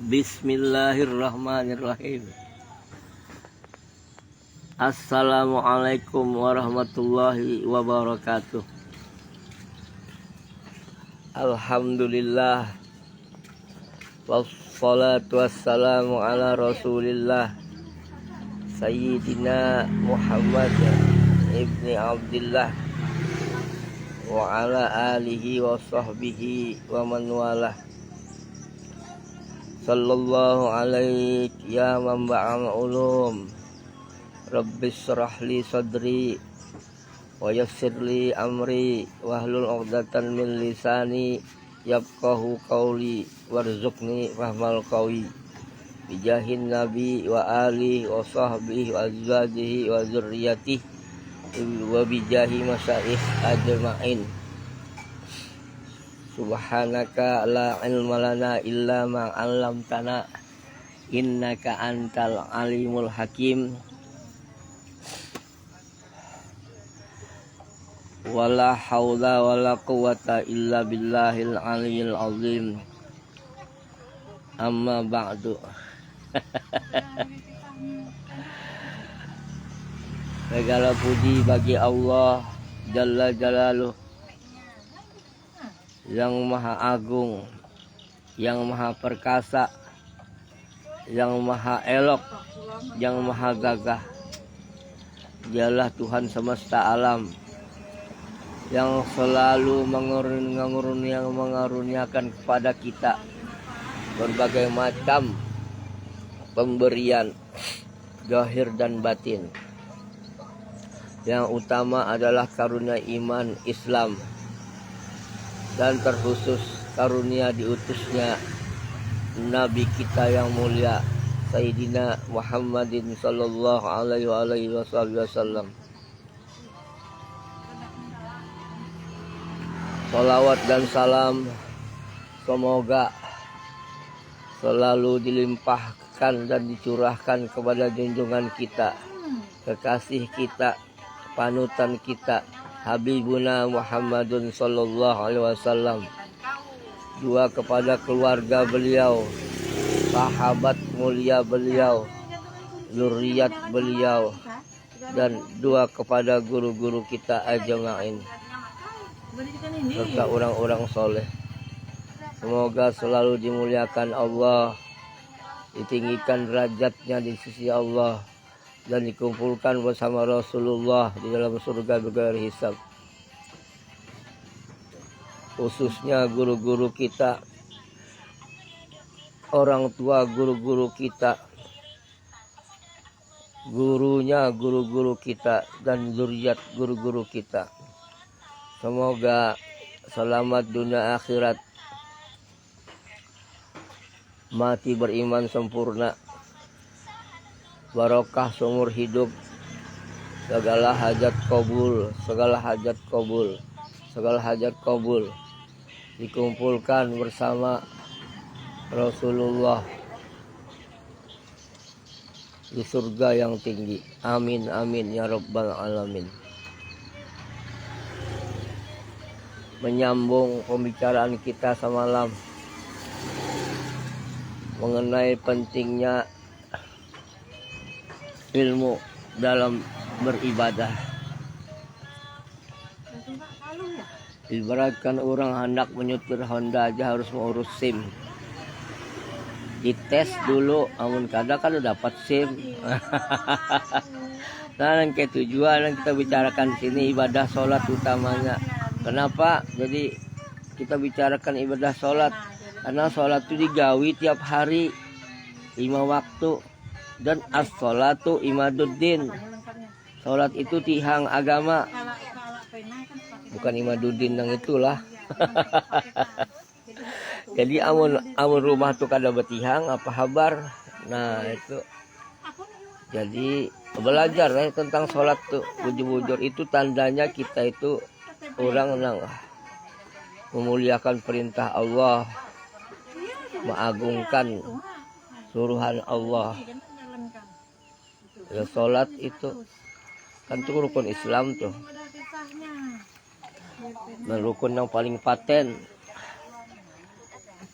Bismillahirrahmanirrahim. Assalamualaikum warahmatullahi wabarakatuh. Alhamdulillah, wassalatu wassalamu ala rasulillah Sayyidina Muhammad ibni Abdillah wa ala alihi wa sahbihi wa man walah. Sallallahu alaihi ya manba'al ulum, Rabbis shrah li sadri wa yassir li amri wahlul 'uqdatam min lisani yafqahu qawli warzuqni fahmal qawi bijahin nabi wa alihi wa sahbihi wa azwajihi wa dzurriyyatihi wa bijahi masyayikh ajma'in. Subhanaka la ilma lana illa ma 'allamtana innaka antal alimul hakim. Wala haula wala quwata illa billahil aliyil azim. Amma ba'du. Segala puji bagi Allah Jalla Jalaluh, yang maha agung, yang maha perkasa, yang maha elok, yang maha gagah. Dialah Tuhan semesta alam yang selalu mengaruniakan kepada kita berbagai macam pemberian zahir dan batin. Yang utama adalah karunia iman Islam, dan terkhusus karunia diutusnya Nabi kita yang mulia Sayyidina Muhammadin sallallahu alaihi wasallam. Salawat dan salam semoga selalu dilimpahkan dan dicurahkan kepada junjungan kita, kekasih kita, panutan kita, Habibuna Muhammadun sallallahu alaihi wasallam. Dua kepada keluarga beliau, sahabat mulia beliau, zuriat beliau, dan dua kepada guru-guru kita ajma'in serta orang-orang soleh. Semoga selalu dimuliakan Allah, ditinggikan derajatnya di sisi Allah, dan dikumpulkan bersama Rasulullah di dalam surga bighairi hisab. Khususnya guru-guru kita, orang tua guru-guru kita, gurunya guru-guru kita, dan zuriat guru-guru kita. Semoga selamat dunia akhirat, mati beriman sempurna, barokah seumur hidup, segala hajat kabul, segala hajat kabul, segala hajat kabul, dikumpulkan bersama Rasulullah di surga yang tinggi. Amin amin ya rabbal alamin. Menyambung pembicaraan kita semalam mengenai pentingnya ilmu dalam beribadah. Ibaratkan orang hendak menyetir Honda aja harus mengurus SIM. Dites dulu, amun kada kan dapat SIM. Nah, yang ketujuan yang kita bicarakan sini ibadah sholat utamanya. Kenapa? Jadi kita bicarakan ibadah sholat, karena sholat itu digawi tiap hari 5 waktu. Dan as-sholatu imaduddin. Sholat itu tihang agama. Bukan imaduddin yang itulah. Jadi amun rumah tuh kada betihang apa kabar. Nah itu. Jadi belajar tentang sholat tuh. Bujur-bujur itu tandanya kita itu orang yang memuliakan perintah Allah, mengagungkan suruhan Allah. Ya, sholat itu kan tuh rukun Islam tuh, dan rukun yang paling paten.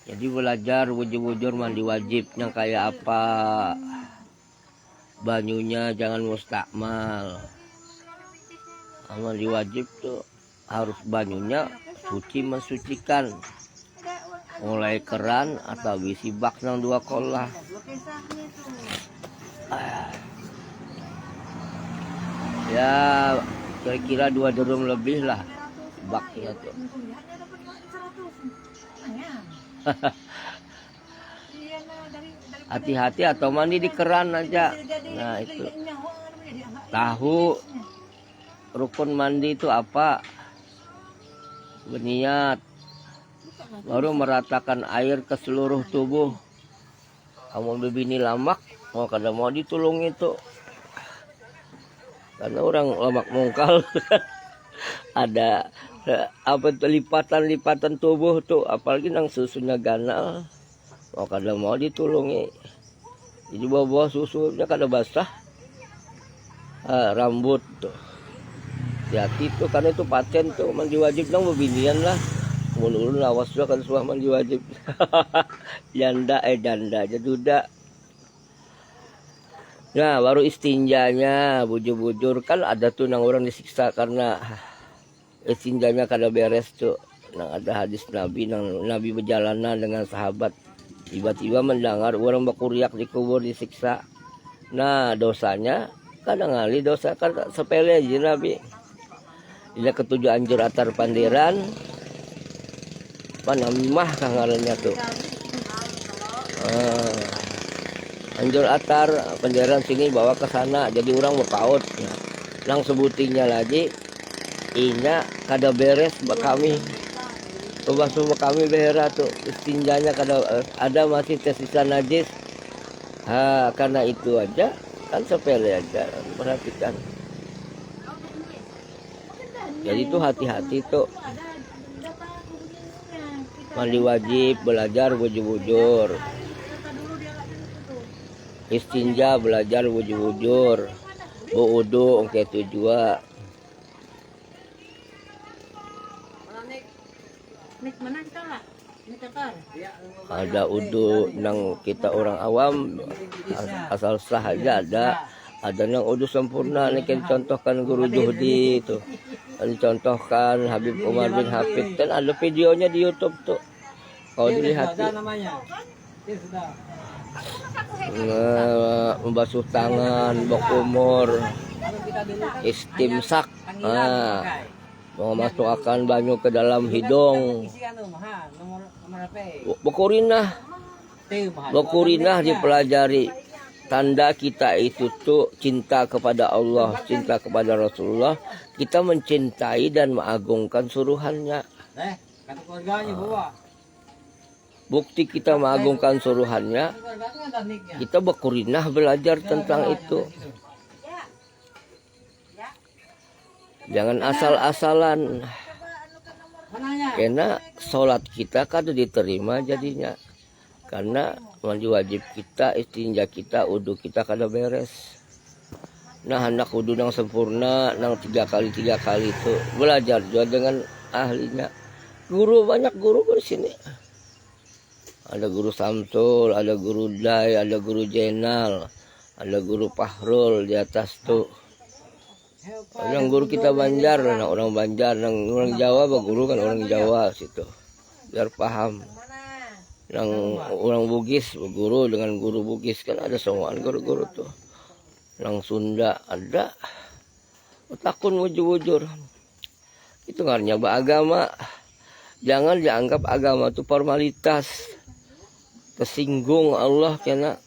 Jadi belajar bujur-bujur mandi wajibnya kayak apa. Banyunya jangan mustakmal. Mandi wajib tuh harus banyunya suci mensucikan. Mulai keran atau bisi bak nang 2 kolah. Ya kira-kira 2 drum lebih lah baknya tuh. Hati-hati atau mandi di keran aja. Nah itu tahu rukun mandi itu apa? Berniat, baru meratakan air ke seluruh tubuh. Kamu bebini lamak, mau kada mau ditulung itu. Karena orang lemak mungkal ada apa tuh lipatan tubuh tuh, apalagi nang susunya ganal, mau kada mau ditulungi. Jadi bawa susunya kada basah, rambut tuh. Hati tuh karena itu paten tuh mandi wajib nang bebinian lah. Ulun lawas juga kan semua mandi wajib. Janda aja duda. Nah baru istinjanya bujur-bujur kan ada tuh nang orang disiksa karena istinjanya kada beres tuh. Nang ada hadis Nabi nang Nabi berjalanan dengan sahabat tiba-tiba mendengar orang bakuriak di kubur disiksa. Nah dosanya kadang ngali dosa kan sepele aja Nabi. Ini ketujuh anjur atar panderan panamimah kah ngarannya tuh. Anjur atar panderan sini bawa ke sana jadi orang berpaut. Nang sebutinya lagi inya kada beres bak kami. Coba kami behera tuh istinjanya kada ada masih tersisa najis. Karena itu aja kan sepele aja perhatikan. Jadi itu hati-hati tuh. Mandi wajib, belajar bujur-bujur. Istinja belajar bujur-bujur. Wudu ongke tujuan. Ada udu nang kita orang awam asal sah aja ada nang udu sempurna nih kan contohkan guru Juhdi itu. Dicontohkan Habib Umar bin Hafid kan ada videonya di YouTube tuh. Kalau dilihat membasuh tangan, berkumur, istimsak, mau masukkan banyu ke dalam hidung, berkurinah dipelajari. Tanda kita itu tuh cinta kepada Allah, cinta kepada Rasulullah. Kita mencintai dan mengagungkan suruhannya. Bukti kita mengagungkan suruhannya, kita berkurinah belajar tentang itu. Jangan asal-asalan. Karena sholat kita kan diterima jadinya. Karena mandi wajib kita, istinja kita, udu kita kada beres. Nah hendak udu nang sempurna, nang 3 kali itu belajar juga dengan ahlinya. Guru banyak guru di sini. Ada guru Samsul, ada guru Dai, ada guru Jenal, ada guru Pahrul di atas tuh. Orang guru kita Banjar, nah orang Banjar, orang Jawa, guru kan orang Jawa situ, biar paham. Yang orang Bugis berguru dengan guru Bugis kan ada semua guru-guru tuh. Yang Sunda ada. Takun wujur-wujur. Itu ngarnya agama. Jangan dianggap agama itu formalitas. Kesinggung Allah kena.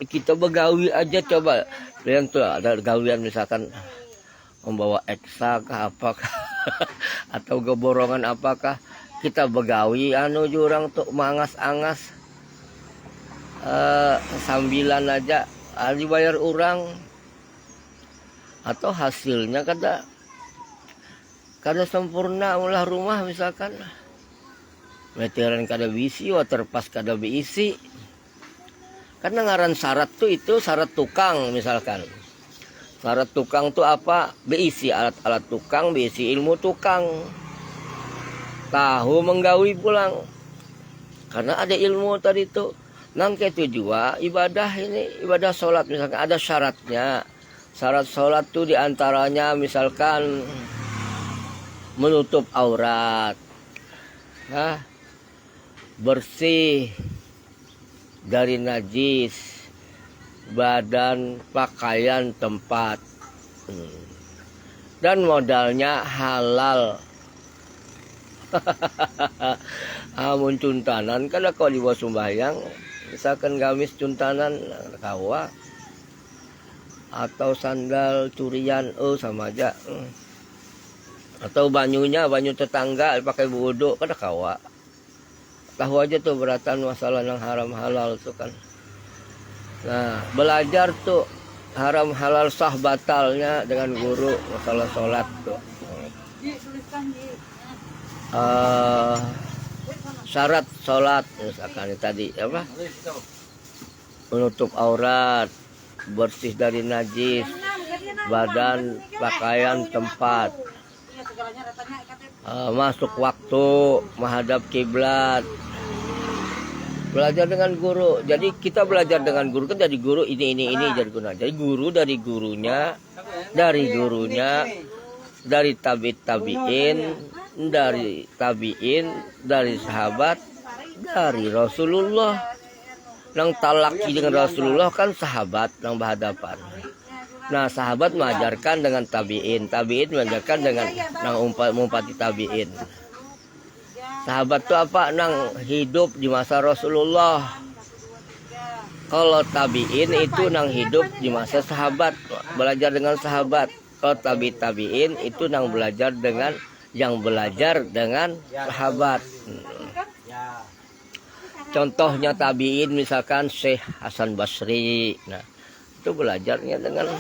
Kita begawi aja coba. Yang tuh ada gawian misalkan membawa eksa kah apakah atau geborongan apakah. Kita begawi jurang tuh mangas-angas sambilan aja dibayar orang atau hasilnya kada sempurna ulah rumah misalkan meteran kada bisi waterpas kada beisi karena ngaran syarat tuh itu syarat tukang misalkan syarat tukang tuh apa beisi alat-alat tukang beisi ilmu tukang tahu menggawi pulang Karena ada ilmu tadi tuh. Nang itu juga ibadah ini, ibadah sholat misalkan ada syaratnya. Syarat sholat tuh diantaranya misalkan menutup aurat, nah, bersih dari najis, badan, pakaian, tempat, dan modalnya halal. Amun cuntanan kan kalau di bawah sembahyang misalkan gamis cuntanan kawa atau sandal curian sama aja, atau banyunya banyu tetangga pakai wudhu kan kawa tahu aja tuh beratan masalah yang haram halal tuh kan. Nah belajar tuh haram halal sah batalnya dengan guru masalah sholat tuh. Syarat sholat misalkan tadi apa, menutup aurat, bersih dari najis, badan, pakaian, tempat, masuk waktu, menghadap kiblat, belajar dengan guru. Jadi kita belajar dengan guru kan jadi guru ini jadi guna. Jadi guru dari gurunya, dari tabi'in, dari sahabat, dari Rasulullah. Nang talaki dengan Rasulullah kan sahabat nang berhadapan. Nah sahabat mengajarkan dengan tabi'in mengajarkan dengan nang umpati tabi'in. Sahabat itu apa? Nang hidup di masa Rasulullah. Kalau tabi'in itu nang hidup di masa sahabat, belajar dengan sahabat. Kalau tabi'in itu nang belajar dengan sahabat. Contohnya tabi'in misalkan Syekh Hasan Basri. Nah, itu belajarnya dengan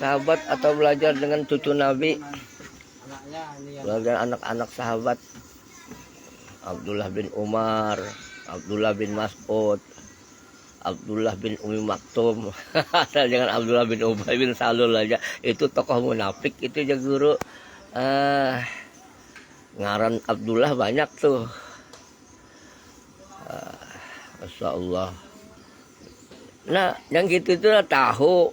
sahabat atau belajar dengan cucu Nabi. Belajar anak-anak sahabat. Abdullah bin Umar, Abdullah bin Mas'ud, Abdullah bin Umi Maktum. Jangan Abdullah bin Ubay bin Salul aja. Itu tokoh munafik itu aja guru. Ngaran Abdullah banyak tuh. Masya Allah. Nah yang gitu itu lah tahu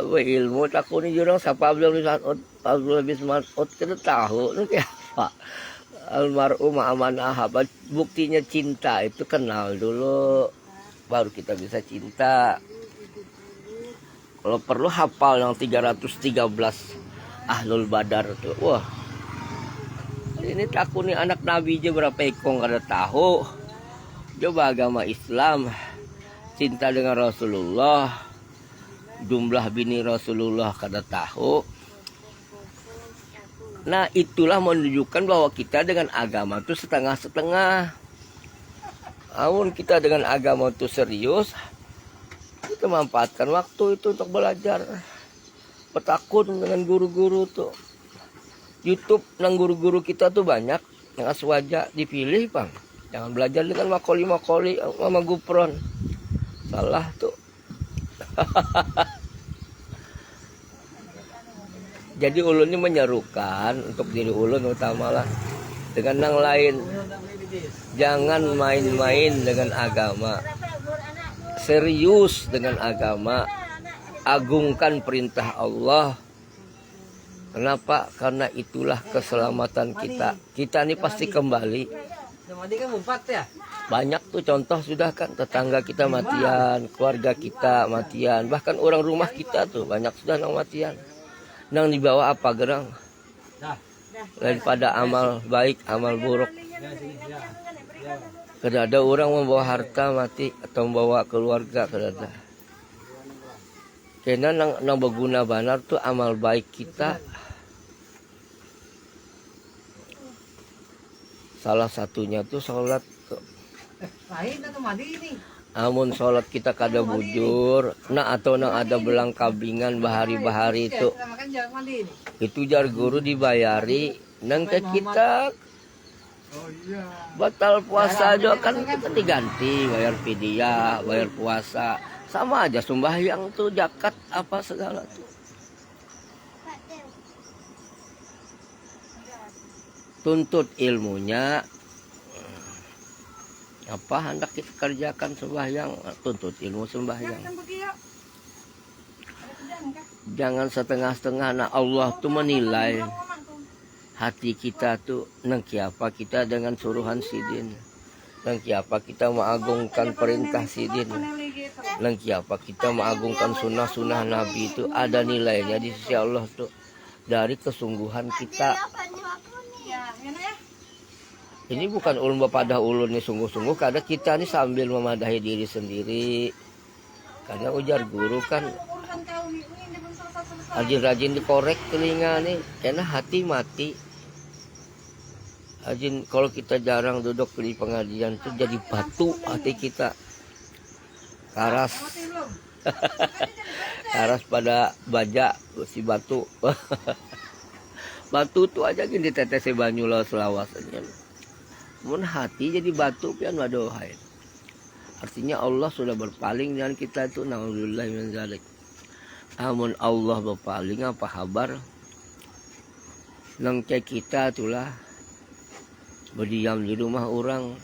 ilmu takuni jurang siapa Abdullah bin Mas'ud kita tahu nu kayak apa almarhum amanah habat. Buktinya cinta itu kenal dulu baru kita bisa cinta. Kalau perlu hafal yang 313 ahlul badar tuh. Wah ini takuni anak Nabi aja berapa ekong kada tahu. Coba agama Islam, cinta dengan Rasulullah, jumlah bini Rasulullah kada tahu. Nah itulah menunjukkan bahwa kita dengan agama itu setengah-setengah. Namun kita dengan agama itu serius, kita manfaatkan waktu itu untuk belajar. Petakun dengan guru-guru tuh. YouTube nang guru-guru kita tuh banyak yang aswaja dipilih bang. Jangan belajar dengan makoli sama gupron. Salah tuh. Jadi ulunnya menyerukan untuk diri ulun utamalah dengan yang lain. Jangan main-main dengan agama. Serius dengan agama. Agungkan perintah Allah. Kenapa? Karena itulah keselamatan kita. Kita ini pasti kembali. Banyak tuh contoh sudah kan, tetangga kita matian, keluarga kita matian, bahkan orang rumah kita tuh banyak sudah nang matian. Nang dibawa apa gerang? Daripada amal baik, amal buruk. Kada ada orang membawa harta mati atau membawa keluarga, kada ada. Karena nang berguna benar tuh amal baik kita. Salah satunya tuh sholat. Amun sholat kita kada bujur, nah atau nang ada belang kabingan bahari-bahari itu jar guru dibayari nang ke kita batal puasa aja kan kita diganti bayar fidyah, bayar puasa sama aja sembahyang tuh zakat apa segala tuh. Tuntut ilmunya Apa hendak kita kerjakan sembahyang, tuntut ilmu sembahyang. Jangan setengah-setengah. Nah, Allah tuh menilai hati kita tuh nang kiapa kita dengan suruhan sidin. Nang kiapa kita mengagungkan perintah sidin. Nang kiapa kita mengagungkan sunnah-sunnah Nabi itu ada nilainya di sisi Allah tuh dari kesungguhan kita. Ini bukan ulun pada ulun nih sungguh-sungguh, karena kita nih sambil memadahi diri sendiri. Karena ujar guru kan rajin-rajin dikorek telinga nih, karena hati mati. Rajin, kalau kita jarang duduk di pengajian tuh jadi batu hati kita. Karas. Karas pada baja si batu. Batu tuh aja gini tetesi banyu lah selawasnya. Mun hati jadi batu pian wadohai. Artinya Allah sudah berpaling dengan kita itu, naudzubillah min zalik. Amun Allah berpaling apa kabar? Nang kita itulah berdiam di rumah orang.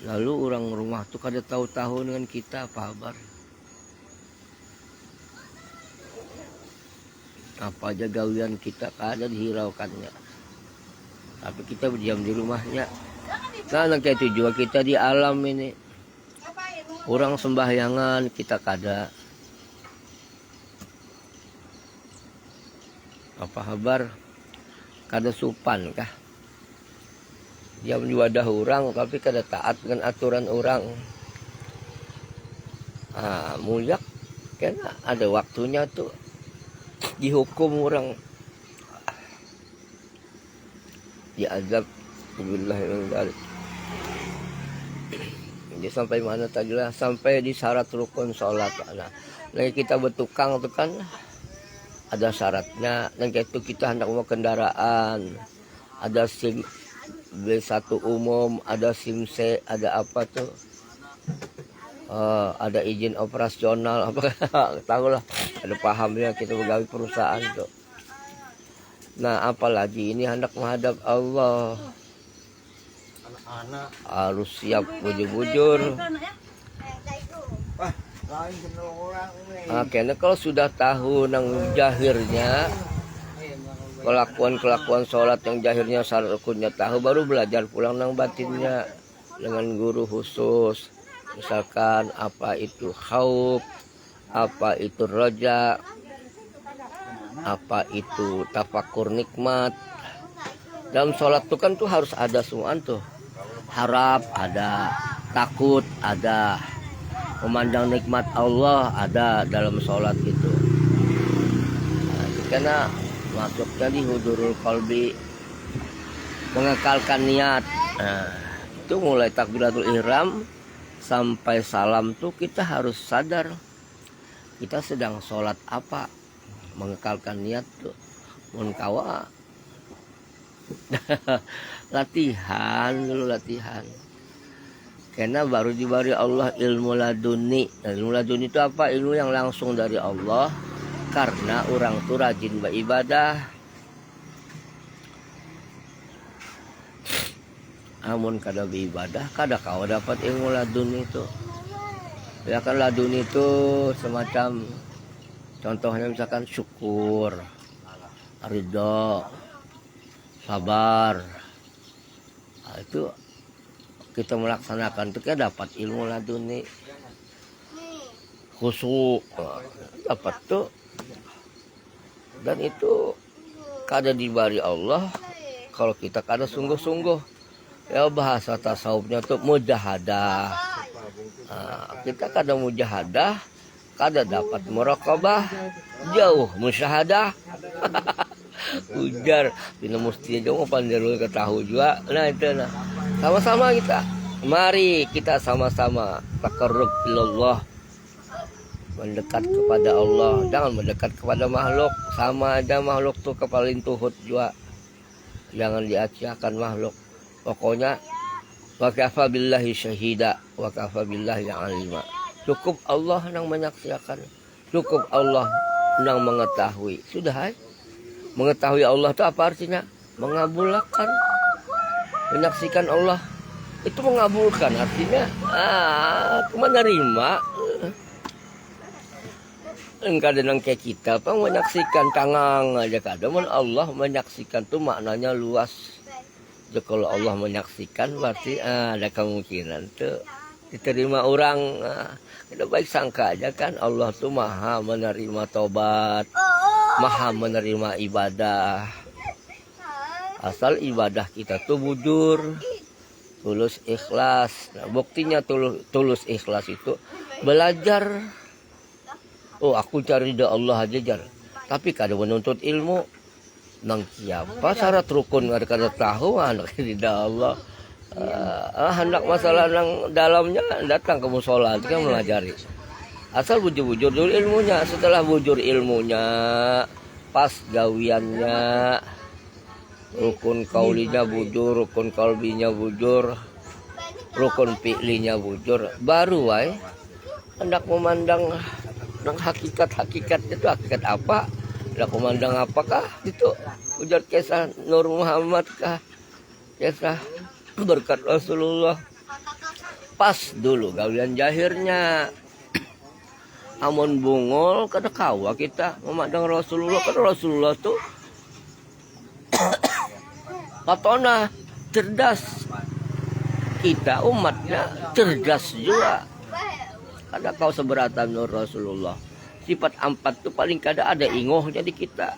Lalu orang rumah tuh kada tahu-tahu dengan kita apa kabar? Apa aja gawian kita kada dihiraukannya. Tapi kita berdiam di rumahnya. Nah, kayak itu juga kita di alam ini. Orang sembahyangan kita kada. Apa kabar? Kada supan kah? Diam di wadah orang tapi kada taat dengan aturan orang. Ah, mulia karena ada waktunya tuh dihukum orang. Diazab billahi. Jadi sampai mana tadi lah, sampai di syarat rukun sholat. Nah, lagi kita bertukang itu kan ada syaratnya. Dan itu kita hendak mau kendaraan, ada SIM B1 umum, ada SIM C, ada apa tuh, ada izin operasional apa tahu lah, ada pahamnya kita pegawai perusahaan tuh. Nah, apalagi ini hendak menghadap Allah. Anak-anak harus siap bujur-bujur. Karena kalau sudah tahu nang jahirnya, kelakuan-kelakuan sholat yang jahirnya syarat rukunnya tahu, baru belajar pulang nang batinnya dengan guru khusus. Misalkan apa itu khauf, apa itu roja, apa itu tafakur nikmat. Dalam sholat tuh kan tuh harus ada semua tuh. Harap ada, takut ada, memandang nikmat Allah ada dalam sholat itu. Nah, karena masuknya di hudurul qalbi, mengekalkan niat. Nah, itu mulai takbiratul ihram sampai salam tuh kita harus sadar kita sedang sholat apa. Mengekalkan niat tuh kawa latihan dulu, latihan. Karena baru diberi Allah ilmu laduni. Ilmu laduni itu apa? Ilmu yang langsung dari Allah. Karena orang tuh rajin beribadah. Amun kada beribadah, kada kau dapat ilmu laduni itu. Ya kan laduni itu semacam, contohnya misalkan syukur, ridho, sabar. Nah, itu kita melaksanakan itu kan dapat ilmu laduni. Khusyuk dapat tuh. Dan itu kada diberi Allah kalau kita kada sungguh-sungguh. Ya bahasa tasawufnya tuh mujahadah. Nah, kita kada mujahadah, kada dapat muraqabah, jauh musyahadah. Ujar bina mesti jauh panjarul ketahu juga. Nah itu nah. Sama-sama kita. Mari kita sama-sama taqarrub ilallah. Mendekat kepada Allah, jangan mendekat kepada makhluk. Sama aja makhluk tuh kepalin tuhut juga. Jangan diaciakan makhluk. Pokoknya wa kafa billahi syahida wa kafa billahi alima. Cukup Allah yang menyaksikan. Cukup Allah yang mengetahui. Sudah. Mengetahui Allah itu apa artinya? Mengabulkan. Menyaksikan Allah. itu mengabulkan, artinya menerima. Kadang kayak kita menyaksikan cangang aja, kadang Allah menyaksikan tuh maknanya luas. Jadi kalau Allah menyaksikan berarti ada kemungkinan tuh diterima orang. Kita baik sangka aja kan, Allah tuh maha menerima tobat, maha menerima ibadah. Asal ibadah kita tuh bujur, tulus, ikhlas. Nah, buktinya tulus ikhlas itu belajar. Oh, aku cari ridha Allah aja jar. Tapi kada menuntut ilmu. Nang siapa syarat rukun kada tahu anak ridha Allah. Hendak masalah nang dalamnya datang ke musola itu kan melajari. Asal bujur-bujur dulu ilmunya. Setelah bujur ilmunya, pas gawiannya, rukun kaulinya bujur, rukun kalbinya bujur, rukun fi'linya bujur, baru hendak memandang nang hakikat itu hakikat apa? Hendak memandang apakah itu? Ujar kisah Nur Muhammad kah? Kisah berkat Rasulullah. Pas dulu gawian jahirnya. Amun bungol kada kawa kita memandang Rasulullah, karena Rasulullah tuh katona cerdas. Kita umatnya cerdas juga. Kada kau seberatan Nur Rasulullah. Sifat 4 tuh paling kada ada ingohnya di kita.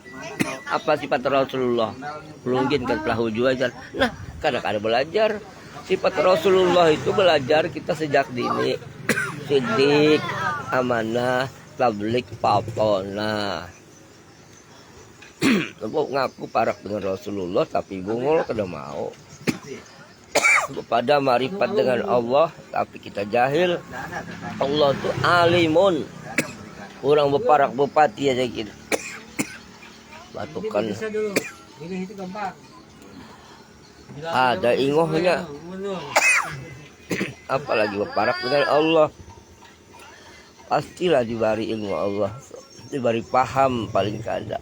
Apa sifat Rasulullah? Pelunggin kan pelahu juajan. Nah, kada belajar. Sifat Rasulullah itu belajar kita sejak dini. Sidik, amanah, tablik, papona. Ngaku parak dengan Rasulullah tapi bungol kada mau. Kepada marifat dengan Allah tapi kita jahil. Allah tuh alimun. Orang beparak bupati aja gitu. Batukan. Ada ingohnya. Apalagi beparak dengan Allah. Pastilah diberi ilmu Allah. Diberi paham paling kada.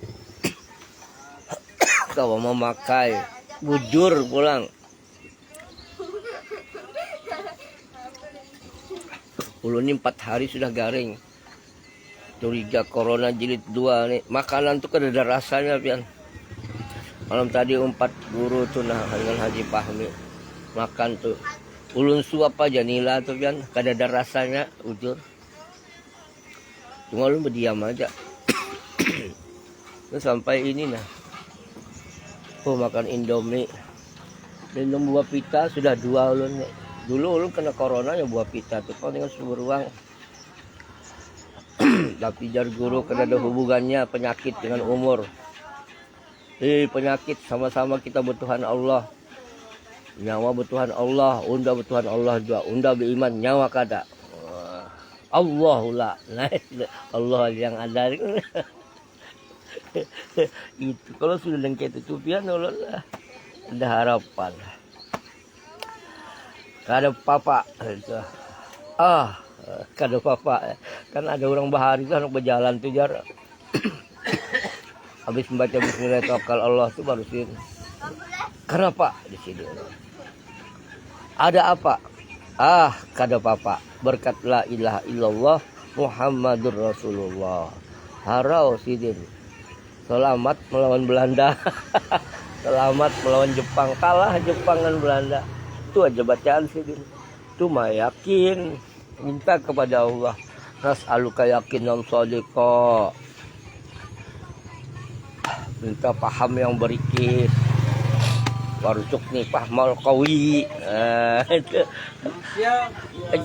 Kalau memakai bujur pulang. Ulun 4 hari sudah garing. Curiga corona jilid 2 nih. Makanan tuh kada ada rasanya pian. Malam tadi 4 guru tuh nah dengan Haji Fahmi makan tuh. Ulun suap aja nila tuh pian, kada ada rasanya ujur. Cuma ulun berdiam aja. Terus sampai ini nah. Oh makan Indomie. Minum buah pita sudah 2 ulun nih. Dulu ulun kena corona ya buah pita tuh kau dengan sumber uang. Tapi jar guru kena ada hubungannya penyakit dengan umur. Penyakit sama-sama kita bertuhan Allah. Nyawa bertuhan Allah, unda bertuhan Allah juga. Unda beriman nyawa kada. Allahullah. Nah, Allah yang ada. Itu kalau sudah lengket itu pian Allah ada harapan. Kada papa itu. Kada papa. Kan ada orang bahari tuh anak berjalan tuh jar. Habis membaca bismillah tawakal Allah tuh baru sih. Kenapa di sini? Ada apa? Kada papa. Berkat la ilaha illallah Muhammadur Rasulullah. Harau sidin. Selamat melawan Belanda. Selamat melawan Jepang. Kalah Jepang dan Belanda. Itu aja bacaan sidin. Cuma yakin. Minta kepada Allah. Nas'aluka yakinan shadiqa. Minta paham yang berikis. Warzuqni fahmal qawi.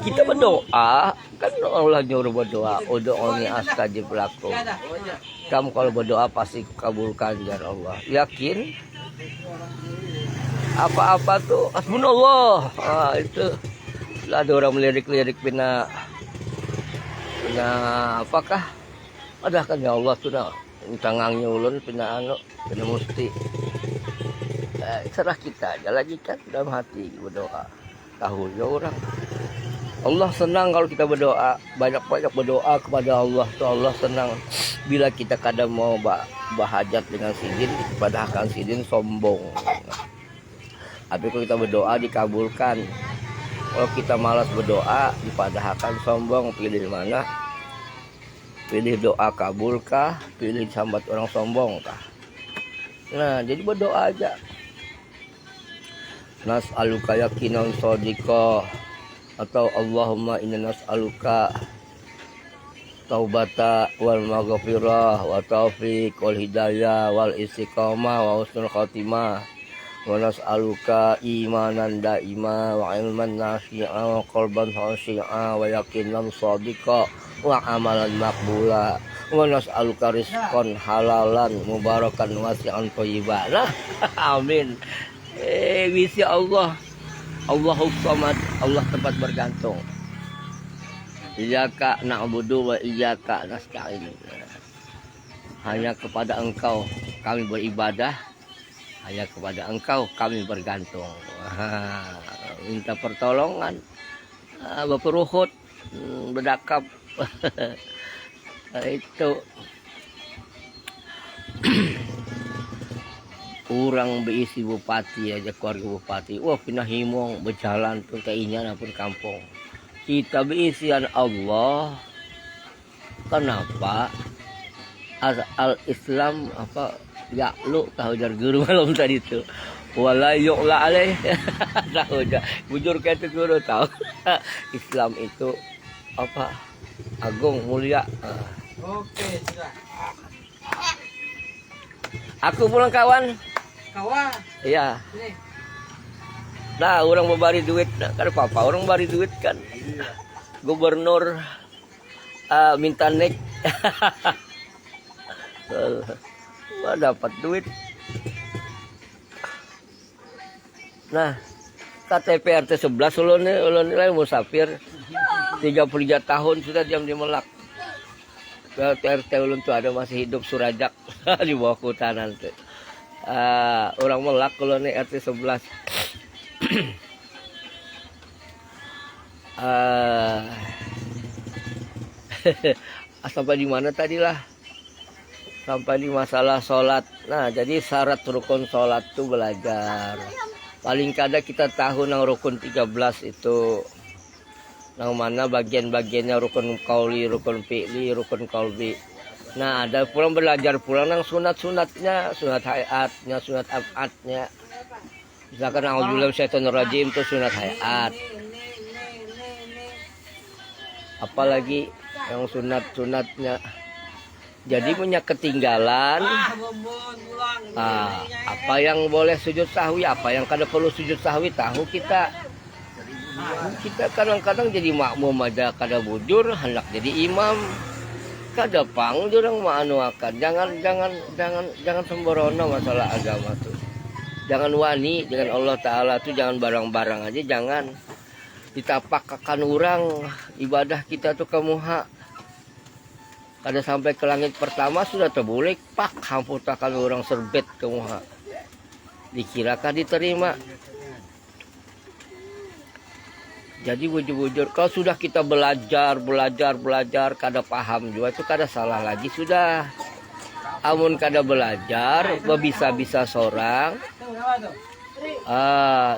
Kita berdoa. Kan Allah nyuruh berdoa. Ud'uni astajib lakum. Kamu kalau berdoa pasti kabulkan ya Allah. Yakin? Apa-apa tuh hasbunallah. Itu ada orang melirik-lirik pina apakah ada kan ya Allah tuh nah tangangnya ulun pina musti serah kita aja lagi kan dalam hati berdoa. Tahu ya orang Allah senang kalau kita berdoa, banyak-banyak berdoa kepada Allah tuh Allah senang. Bila kita kadang mau bahajat dengan sidin, padahal kan sidin sombong. Tapi kalau kita berdoa dikabulkan. Kalau kita malas berdoa, dipadahkan sombong, pilih mana? Pilih doa kabulkah? Pilih sambat orang sombong kah? Nah, jadi berdoa aja. Nas'aluka yakinan shodiqah, atau Allahumma inna nas'aluka taubata wal maghfirah wa taufiq wal hidayah wal istiqamah wa husnul khatimah wa nas'aluka imanan daima wa ilman nafi'a wa qalban khashi'a wa yaqinan shadiqa wa amalan maqbula wa nas'aluka rizqan halalan mubarakan wasi'an thayyiban. Nah, amin. Bisa Allah. Allahus Samad, Allah tempat bergantung. Iyyaka na'budu wa iyyaka nasta'in. Hanya kepada Engkau kami beribadah, hanya kepada Engkau kami bergantung. Minta pertolongan, berperuhut, berdakap. Itu kurang berisi bupati aja, keluarga bupati. Wah, pindah himong berjalan pun keinginan pun kampung. Kita berisian Allah. Kenapa? Al-Islam apa? Ya lu tahu jar guru malam tadi itu. Wala yu'la alaih. Tahu aja. Bujur kayak itu guru tahu. Islam itu apa? Agung, mulia. Oke, sudah. Aku pulang kawan. Kawan. Iya. Ini. Nah, orang memberi duit, nah, kan apa-apa, orang memberi duit kan. Gubernur minta nek. Wah, dapat duit. Nah, KTP RT 11 ulun nilai musafir 33 tahun sudah diam di Melak. RT ulun tuh ada masih hidup Surajak di bawah kehutanan tuh. Orang Melak ulun nih RT 11. Sampai di mana tadi lah? Sampai di masalah sholat. Nah, jadi syarat rukun sholat tuh belajar. Paling kada kita tahu nang rukun 13 itu. Nang mana bagian-bagiannya rukun qauli, rukun fi'li, rukun qalbi. Nah, ada pulang belajar pulang nang sunat-sunatnya, sunat hayatnya, sunat abadnya. Misalkan a'udzubillahi minasyaitonir rajim itu sunat hayat. Apalagi yang sunat-sunatnya. Jadi punya ketinggalan. Apa yang boleh sujud sahwi, apa yang kada perlu sujud sahwi tahu kita. Kita kadang-kadang jadi makmum aja kada bujur, hendak jadi imam. Kada pang jurang maanuakan. Jangan sembrono masalah agama tuh. Jangan wani dengan Allah Ta'ala tuh, jangan barang-barang aja, jangan ditapakakan orang ibadah kita tuh ke muha. Kada sampai ke langit pertama sudah terbulik, pak hamputakan orang serbet ke muha. Dikirakan diterima. Jadi bujur-bujur, kalau sudah kita belajar, kada paham juga itu kada salah lagi sudah. Amun kada belajar, bisa-bisa seorang.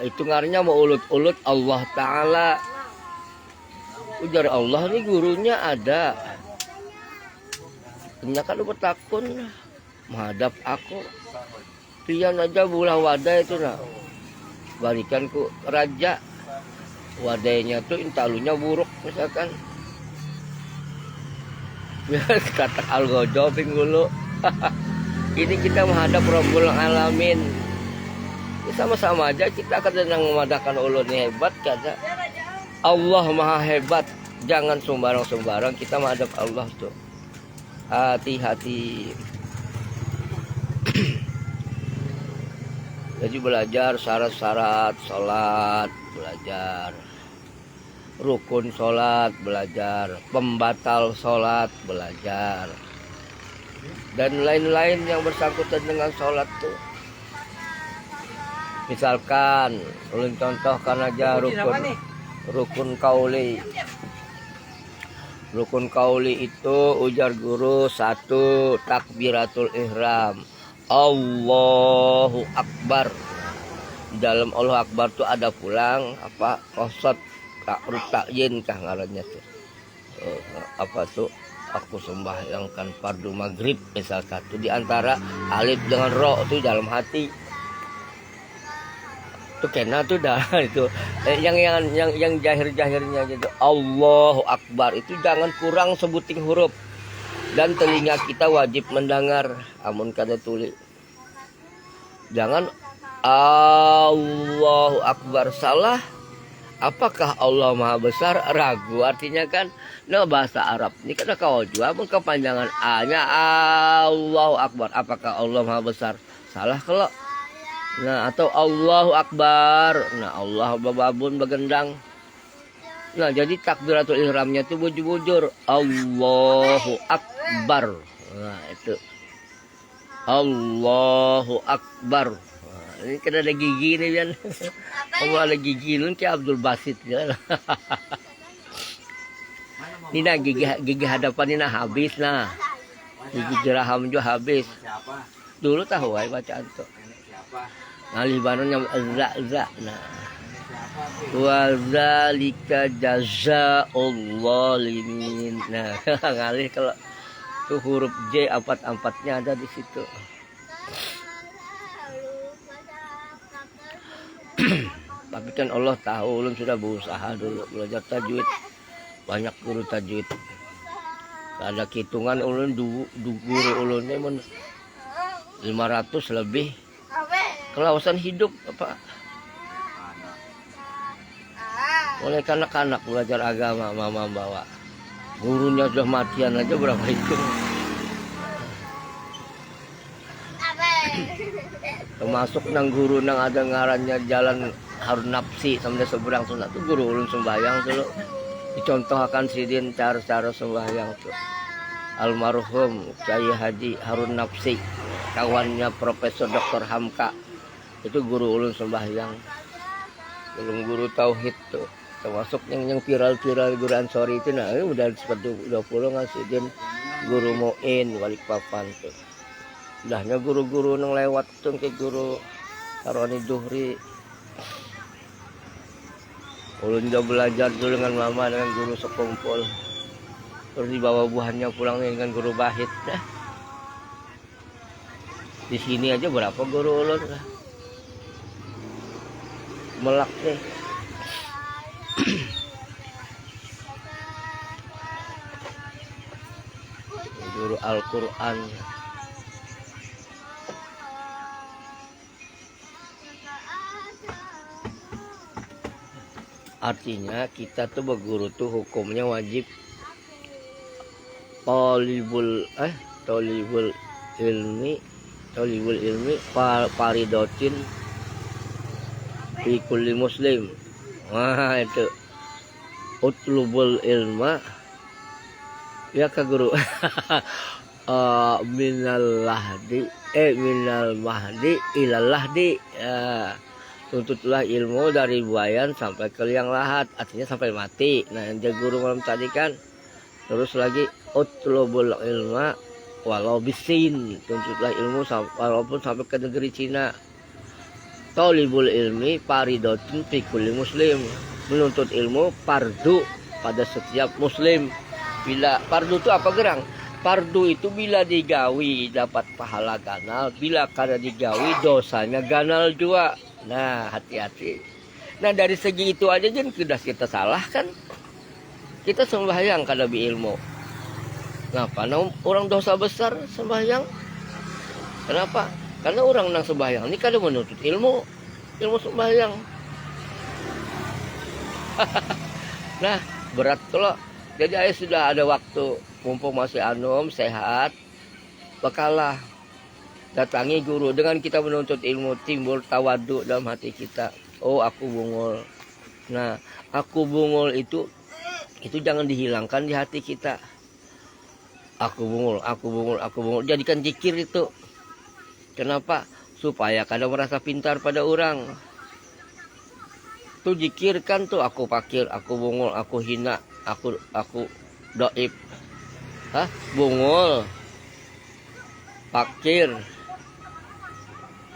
Itu ngarannya mau ulut-ulut Allah Ta'ala. Ujar Allah nih gurunya ada. Nya kan bertakun menghadap aku. Pian aja bulah wadah itu nah. Balikan ku raja. Wadahnya tuh intalunya buruk misalkan. Kata Al-Ghazali pinggulu. Ini kita menghadap Rabbul Alamin. Sama-sama aja kita akan sedang memadahkan ulun hebat kada. Allah maha hebat. Jangan sembarang-sembarang kita menghadap Allah tuh. Hati-hati. Jadi belajar syarat-syarat sholat, belajar rukun sholat, belajar pembatal sholat, belajar dan lain-lain yang bersangkutan dengan sholat tuh. Misalkan ulun contohkan aja rukun kauli. Rukun kauli itu ujar guru 1 takbiratul ihram. Allahu Akbar. Di dalam Allahu Akbar tuh ada pulang apa qasad takruf takyin kah ngarannya tuh. Apa tuh? Aku sembahyangkan fardu maghrib misal satu di antara alif dengan ro itu dalam hati. Itu kena tuh dah itu. Yang jahir-jahirnya gitu. Allahu Akbar itu jangan kurang sebuting huruf. Dan telinga kita wajib mendengar amun kada tulis. Jangan Allahu Akbar salah. Apakah Allah Maha Besar? Ragu artinya kan. Nah bahasa Arab ini kan kau juga kepanjangan A-nya Allahu Akbar. Apakah Allah Maha Besar? Salah kalau. Nah atau Allahu Akbar. Nah Allah bababun bagendang. Nah jadi takbiratul ihramnya itu bujur-bujur Allahu Akbar. Nah itu Allahu Akbar. Ini kan ada gigi nih kan. Kalau ada gigi lu kayak Abdul Basit ya. Ini nah gigi hadapan ini nah habis nah. Gigi geraham juga habis. Siapa? Dulu tahu ay bacaan tuh. Siapa? Nah libanonnya za. Nah. Siapa? Wa zalika jazaa'ul limin. Nah, ngalih kalau tuh huruf J empat-empatnya ada di situ. Tapi kan Allah tahu ulun sudah berusaha dulu belajar tajwid. Banyak guru tajwid. Ada hitungan ulun guru ulun memang 500 lebih. Kelausan hidup apa? Oleh kanak-kanak belajar agama mama bawa. Gurunya sudah matian aja berapa itu. Termasuk nang guru nang ada ngarannya jalan Harun Nafsi sampai seberang sunat tuh guru ulun sembahyang dulu dicontohkan sidin cara-cara sembahyang tuh almarhum Kiai Haji Harun Nafsi kawannya Profesor Dr. Hamka itu guru ulun sembahyang belum guru tauhid tuh termasuk yang viral guru Ansori itu nah udah seperti 20 ngasidin guru Moin Balikpapan tuh udahnya guru-guru nang lewat tuh ke guru Karoni Duhri. Ulun juga belajar dulu dengan mama dengan guru sekumpul. Terus dibawa buahnya pulang dengan guru Bahit. Nah. Di sini aja berapa guru ulun? Melak deh. Guru Al-Quran. Artinya kita tuh berguru tuh hukumnya wajib tolibul ilmi paridotin fi kulli muslim. Wah itu utlubul ilma ya ke guru minal mahdi ilal lahdi ya. Tuntutlah ilmu dari buayan sampai ke liang lahat, artinya sampai mati. Nah, yang dia guru malam tadi kan. Terus lagi utlubul ilma walau bisin, tuntutlah ilmu walaupun sampai ke negeri Cina. Tolibul ilmi paridotun fi kulli muslim, menuntut ilmu fardu pada setiap muslim. Bila fardu itu apa gerang? Fardu itu bila digawi dapat pahala ganal, bila kada digawi dosanya ganal juga. Nah hati-hati. Nah dari segi itu aja kan sudah kita salah kan. Kita sembahyang kada bi ilmu. Kenapa? Nah, orang dosa besar sembahyang. Kenapa? Karena orang nang sembahyang ini kada menuntut ilmu sembahyang. Nah berat kalau. Jadi ayah sudah ada waktu mumpung masih anom sehat. Bakalah datangi guru dengan kita menuntut ilmu timbul tawadu dalam hati kita. Oh aku bungul. Nah aku bungul itu jangan dihilangkan di hati kita. Aku bungul. Jadikan zikir itu. Kenapa? Supaya kadang merasa pintar pada orang. Tuh zikirkan tuh aku pakir, aku bungul, aku hina, aku doib. Hah? Bungul. Pakir.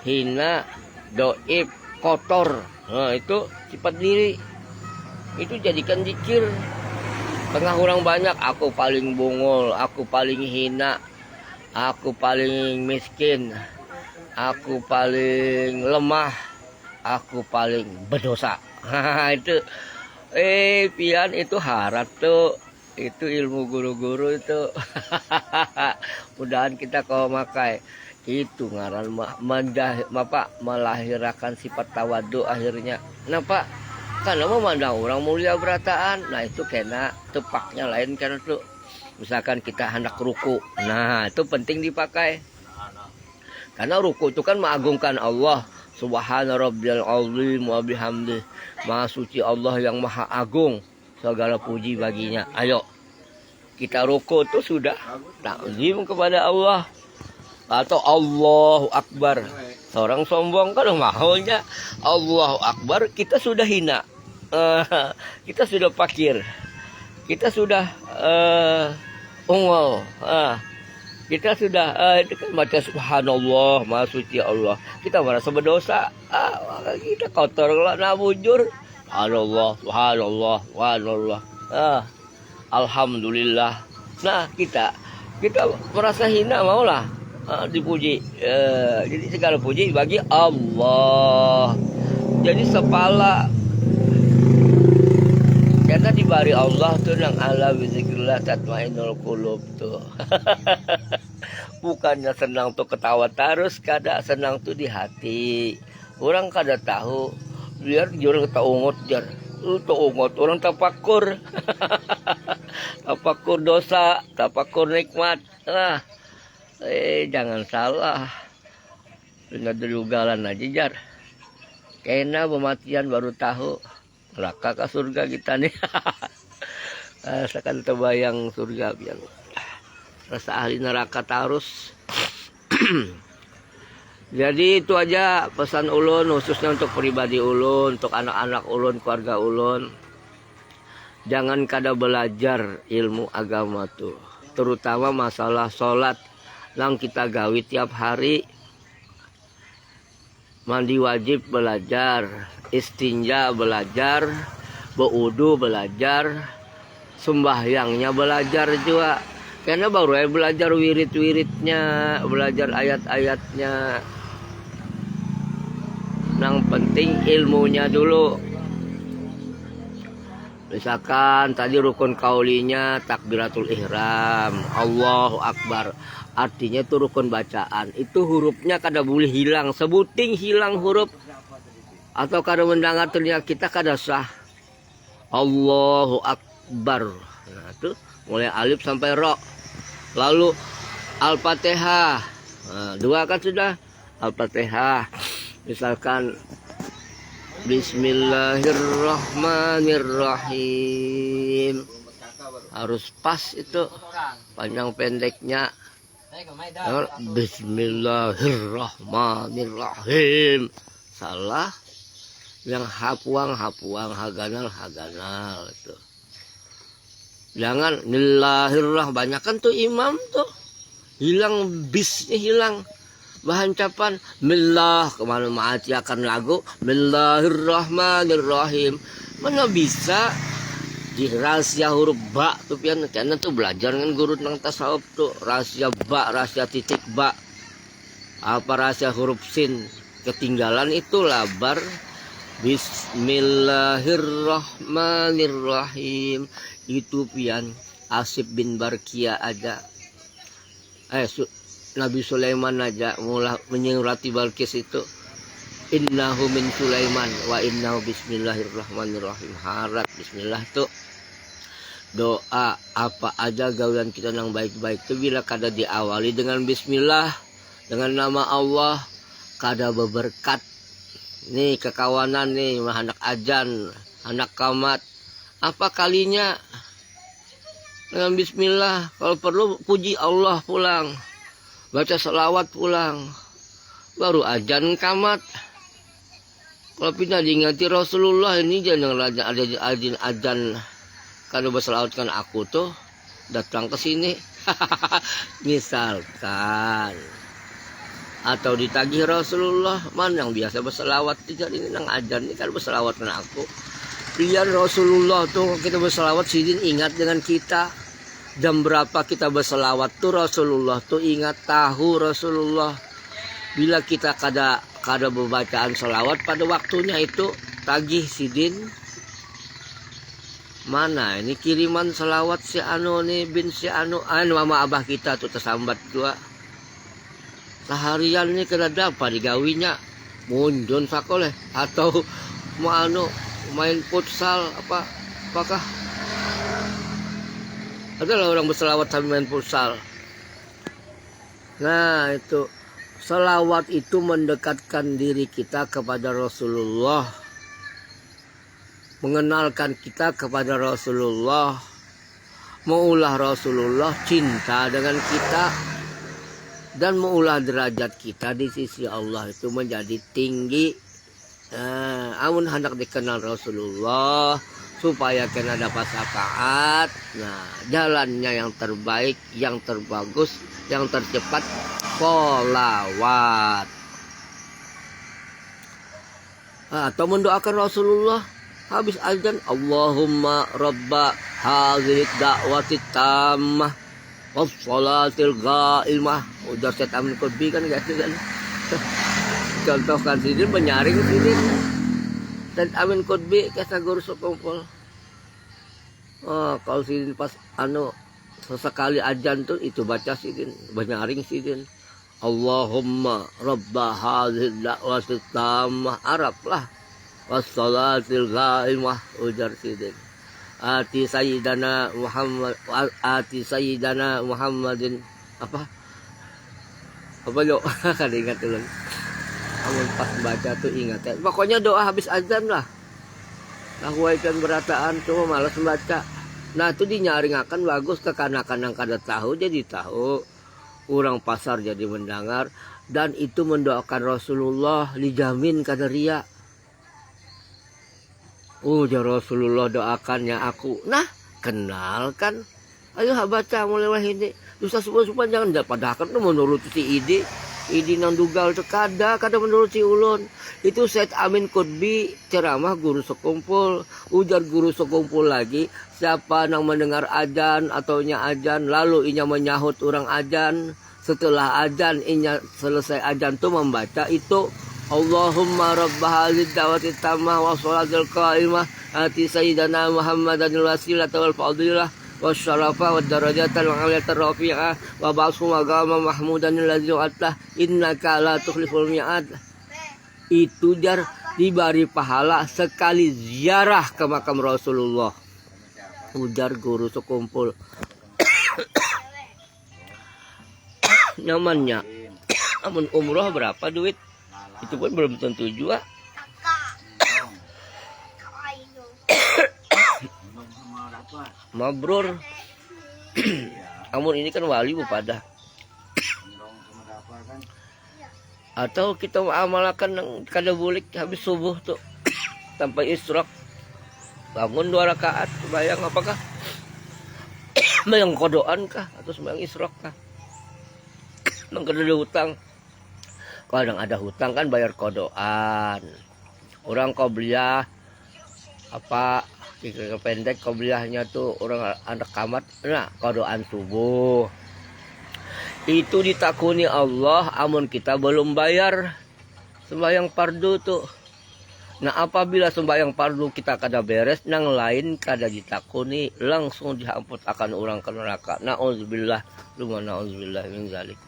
Hina, doib, kotor. Nah itu sifat diri. itu jadikan zikir. Tengah orang banyak, aku paling bungul, aku paling hina, aku paling miskin, aku paling lemah, aku paling berdosa. Itu pian itu harap tuh, itu ilmu guru-guru itu. Mudahan kita kalau makai itu ngaran melahirkan sifat tawadu akhirnya. Kenapa? Karena memandang orang mulia berataan. Nah itu kena tepaknya lain karena tuh misalkan kita hendak ruku, nah itu penting dipakai karena ruku itu kan mengagungkan Allah. Subhana rabbiyal azim wa bihamdih. Maha suci Allah yang maha agung, segala puji baginya. Ayo kita ruku itu sudah takzim kepada Allah atau Allahu Akbar. Seorang sombong kan maunya Allahu Akbar, kita sudah hina. Kita sudah fakir, kita sudah ungol, kita sudah itu kan baca subhanallah, maha suci Allah, kita merasa berdosa, kita kotor lah, nah bujur subhanallah, subhanallah, subhanallah, alhamdulillah. Nah kita merasa hina, maulah dipuji. Jadi segala puji bagi Allah. Jadi sepala karena dibari Allah tuh nang ala bizikrillah tatmainul qulub tuh. Bukannya senang tuh ketawa terus, kada senang tuh di hati. Orang kada tahu biar orang tak ungut jar. Tuh ungut orang tapakur. Tapakur dosa, tapakur nikmat. Jangan salah. Dengan delugalan aja jar. Kena pematian baru tahu. Neraka ke surga kita nih. Sekarang terbayang surga biar rasa ahli neraka terus. Jadi itu aja pesan ulun khususnya untuk pribadi ulun, untuk anak-anak ulun, keluarga ulun. Jangan kada belajar ilmu agama tuh, terutama masalah sholat yang kita gawi tiap hari. Mandi wajib belajar, istinja belajar, berwudu belajar, sembahyangnya belajar juga. Karena baru belajar wirid-wiridnya, belajar ayat-ayatnya. Yang penting ilmunya dulu. Misalkan tadi rukun kaulinya takbiratul ihram, Allahu Akbar. Artinya itu rukun bacaan. Itu hurufnya kada boleh hilang. Sebuting hilang huruf. Atau kada mendengar teriak kita kada sah. Allahu Akbar. Nah itu mulai alif sampai ro. Lalu Al-Fatihah. Nah, 2 kan sudah. Al-Fatihah. Misalkan Bismillahirrahmanirrahim. Harus pas itu. Panjang pendeknya. Bismillahirrahmanirrahim. Salah. Yang hapuang, haganal itu. Jangan Bismillahirrahmanirrahim. Banyak kan tuh imam tuh. Hilang bisnya hilang. Bahan capan Bismillah. Kemana akan lagu Bismillahirrahmanirrahim. Mana bisa di rahasia huruf ba tuh pian karena tuh belajar dengan guru nang tasawuf tuh rahasia ba, rahasia titik ba, apa rahasia huruf sin ketinggalan itu labar. Bismillahirrahmanirrahim itu pian Asif bin Barkia aja Nabi Sulaiman aja mulai menyurati Balkis itu innahu min Sulaiman wa innahu bismillahirrahmanirrahim. Harap bismillah tuh doa apa aja gawean kita yang baik-baik itu bila kada diawali dengan bismillah, dengan nama Allah, kada berberkat. Nih kekawanan nih anak ajan, anak kamat, apa kalinya dengan bismillah. Kalau perlu puji Allah pulang, baca selawat pulang, baru ajan kamat. Kalau pindah diingati Rasulullah ini jangan ada ajan kalau berselawatkan aku tuh datang ke sini. Misalkan atau ditagih Rasulullah, mana yang biasa berselawat tidak ini nang ajan ini kan berselawatkan aku. Lihat Rasulullah tuh kita berselawat sidin ingat dengan kita. Jam berapa kita berselawat tuh Rasulullah tuh ingat, tahu Rasulullah. Bila kita kada berbacaan selawat pada waktunya itu tagih sidin. Mana ini kiriman selawat si anu nih bin si anu mama abah kita tuh tersambat dua. Seharian ini kena dapat digawinya munjon sakoleh atau mau anu main futsal apakah adalah orang berselawat sambil main futsal. Nah itu selawat itu mendekatkan diri kita kepada Rasulullah, mengenalkan kita kepada Rasulullah, mengulah Rasulullah cinta dengan kita, dan mengulah derajat kita di sisi Allah itu menjadi tinggi. Amun hendak dikenal Rasulullah supaya kena dapat syafaat. Nah, jalannya yang terbaik, yang terbagus, yang tercepat sholawat. Atau mendoakan Rasulullah habis azan, Allahumma rabba hadhihi da'wati tammah wassalatil ghaimah. Udah set amin qutbi kan gak sih kan? Contohkan sidin menyaring sidin dan amin qutbi kata guru sekumpul. Kalau sidin pas sesekali ajan tuh itu baca sidin, menyaring sidin. Allahumma rabba hadhihi da'wati tammah, Arab lah. Wassalatil ghaimah, ujar sidin. Ati sayyidana Muhammadin apa yo kada ingat dulu. Amun pas baca tuh ingat ya. Pokoknya doa habis azan lah. Lahuaikan berataan tuh malas membaca. Nah itu dinyaringakan bagus ke kanak-kanak yang kada tahu jadi tahu. Orang pasar jadi mendengar. Dan itu mendoakan Rasulullah dijamin kada ria. Ya Rasulullah doakannya aku. Nah kenalkan. Ayo baca mulai ini. Dosa supan jangan padahal tuh menurut si Idi nang dugal tuh kada menurut si ulun. Itu Said Amin Qutbi ceramah guru sekumpul. Ujar guru sekumpul lagi, siapa nang mendengar ajan ataunya ajan lalu inya menyahut orang ajan, setelah ajan inya selesai ajan tuh membaca itu Allahumma rabbah hadhihi da'wati tammah wa sholatil qaimah ati sayyidana Muhammadanil wasilata wal fadilah wasyarafa wad darajatal aliyatar rafi'ah wa ba'su maqama mahmudan allazi wa'ata innaka la tukhliful mi'ad. Itu jar diberi pahala sekali ziarah ke makam Rasulullah. Ujar guru sekumpul. Nyamannya amun umroh berapa duit? Itu pun belum tentu juga. Mabrur. Amun ini kan wali pada. Atau kita amalkan kada bulik habis subuh tuh sampai isyraq. Bangun 2 rakaat, bayang apakah? Bayang kodoan kah atau sembahyang isyraq kah? Nang kada ada hutang. Kadang ada hutang kan bayar kodoan. Orang qobliyah apa kira pendek qobliyahnya tuh orang anak kamat, nah kodoan subuh. Itu ditakuni Allah amun kita belum bayar sembahyang fardu tuh. Nah apabila sembahyang fardu kita kada beres, nang lain kada ditakuni, langsung dihamput akan orang ke neraka. Nauzubillah, na'udzubillah min zalik.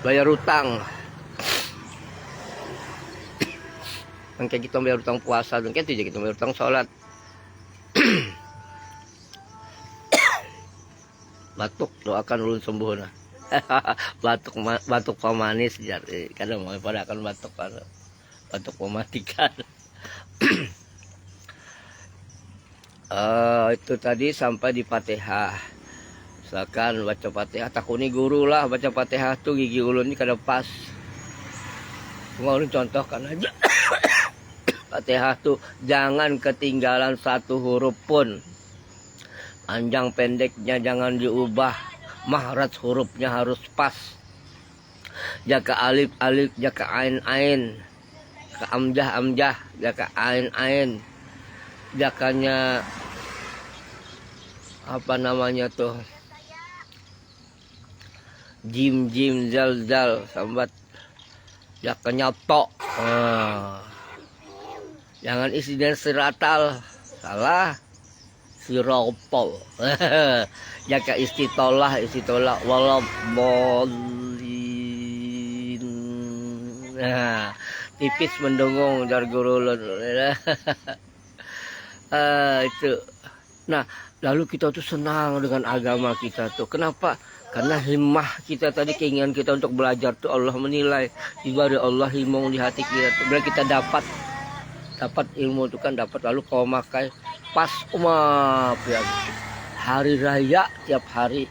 Bayar utang. Kayak kita bayar utang puasa, kayak itu kita bayar utang sholat. Batuk doakan ulun sembuh nah. batuk pemanis jadi kadang mau pada akan batuk mematikan. Itu tadi sampai di Fatihah. Misalkan baca Fatihah takuni guru lah baca Fatihah tuh gigi ulun ini kada pas. Cuma ulun contohkan aja. Fatihah tuh jangan ketinggalan satu huruf pun. Panjang pendeknya jangan diubah. Mahraj hurufnya harus pas. Jaka alif, jaka ain. ke amjah jaka ain jakanya apa namanya tuh jim zal sambat jakanya tok. Jangan isi dan siratal, salah siropol. Jaka istitolah walau bolin. Nah, tipis mendongong dar guru ulun. Itu. Nah, lalu kita tuh senang dengan agama kita tuh. Kenapa? Karena himmah kita tadi, keinginan kita untuk belajar tuh Allah menilai. Ibadah Allah himong di hati kita tuh. Bila kita dapat ilmu itu kan dapat, lalu kau makai pas ya hari raya tiap hari,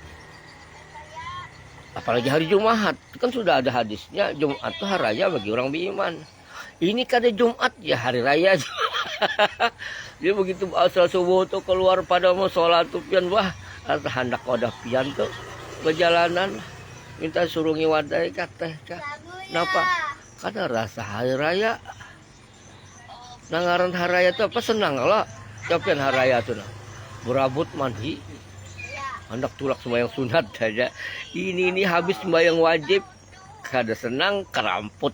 apalagi hari Jumat kan sudah ada hadisnya, Jumat itu hari raya bagi orang beriman. Ini kan Jumat ya hari raya. Dia begitu asal subuh tuh keluar pada mau sholat tuh pian, wah hendak kodah pian tuh perjalanan minta suruh ngiwadai kata kenapa? Karena rasa hari raya. Nangaran haraya itu apa senang lah, capian haraya tuh nah. Berabut mandi, hendak tulak sembahyang sunat saja. Ini habis sembahyang wajib, kada senang keramput,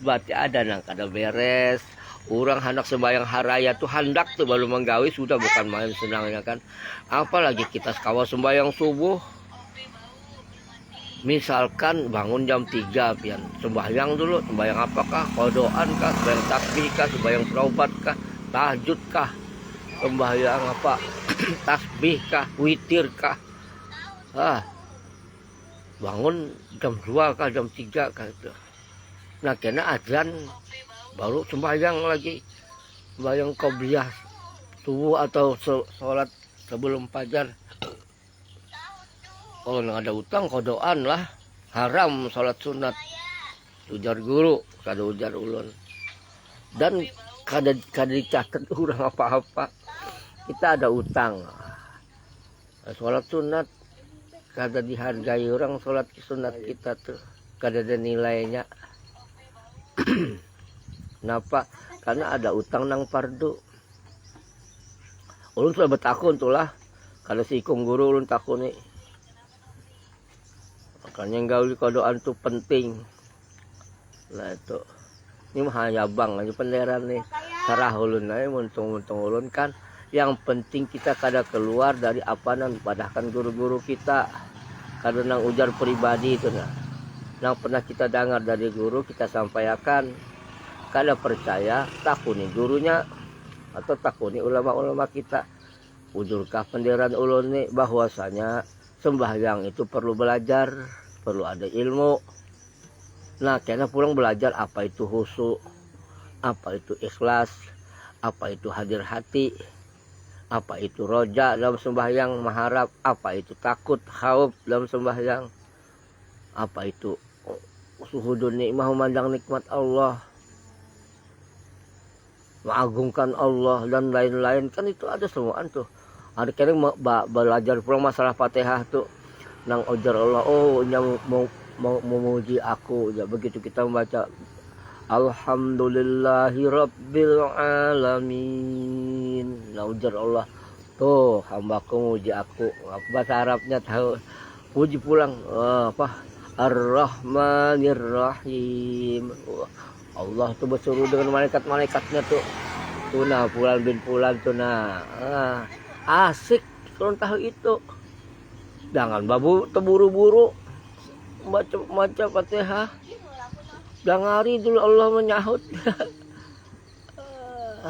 berarti ada nang kada beres. Orang hendak sembahyang haraya tuh hendak tuh baru menggawi sudah bukan main senangnya kan. Apalagi kita sekawa sembahyang subuh. Misalkan bangun jam 3 pian sembahyang dulu, sembahyang apakah? Kodoan kah, sembahyang tasbih kah, sembahyang seraubat kah, tahajud kah, sembahyang apa? Tasbih kah, witir kah? Bangun jam 2 kah, jam 3 kah itu. Nah, kena azan baru sembahyang lagi. Sembahyang qobliyah subuh atau sholat sebelum fajar. Kalau nggak ada utang kodoan lah, haram sholat sunat, ujar guru kada ujar ulun, dan kada dicatat orang apa-apa. Kita ada utang, sholat sunat kada dihargai orang, sholat sunat kita tuh kada ada nilainya. Kenapa? Karena ada utang nang fardu. Ulun sudah bertakun tuh lah, kada sikung guru ulun takun nih. Makanya gauli kodoan tuh penting. Nah itu, ini mah hanya bang, aja penderan nih. Sarah ulun aja, muntung ulun kan. Yang penting kita kada keluar dari apa nang dipadahkan guru-guru kita. Kada nang ujar pribadi itu nah. Nang pernah kita dengar dari guru kita sampaikan. Kada percaya, takuni gurunya atau takuni ulama-ulama kita. Ujurkah penderan ulun nih bahwasanya sembahyang itu perlu belajar, perlu ada ilmu. Nah, karena pulang belajar apa itu khusyuk, apa itu ikhlas, apa itu hadir hati, apa itu roja dalam sembahyang, mengharap, apa itu takut, khauf dalam sembahyang, apa itu suhudun nikmah, memandang nikmat Allah, mengagungkan Allah dan lain-lain, kan itu ada semua tuh. Ada kira belajar pulang masalah Fatihah tuh. Nang ujar Allah, oh yang mau memuji aku ya, begitu kita membaca alhamdulillahi rabbil alamin, nah ujar Allah tuh hambaku memuji aku. Bahasa Arabnya tahu, puji pulang apa ar-rahmanir rahim. Allah tuh bersuruh dengan malaikat-malaikatnya tuh nah pulan bin pulan tuh nah asik kalau tahu itu. Jangan babu terburu-buru baca Fatihah. Dangari dulu Allah menyahut.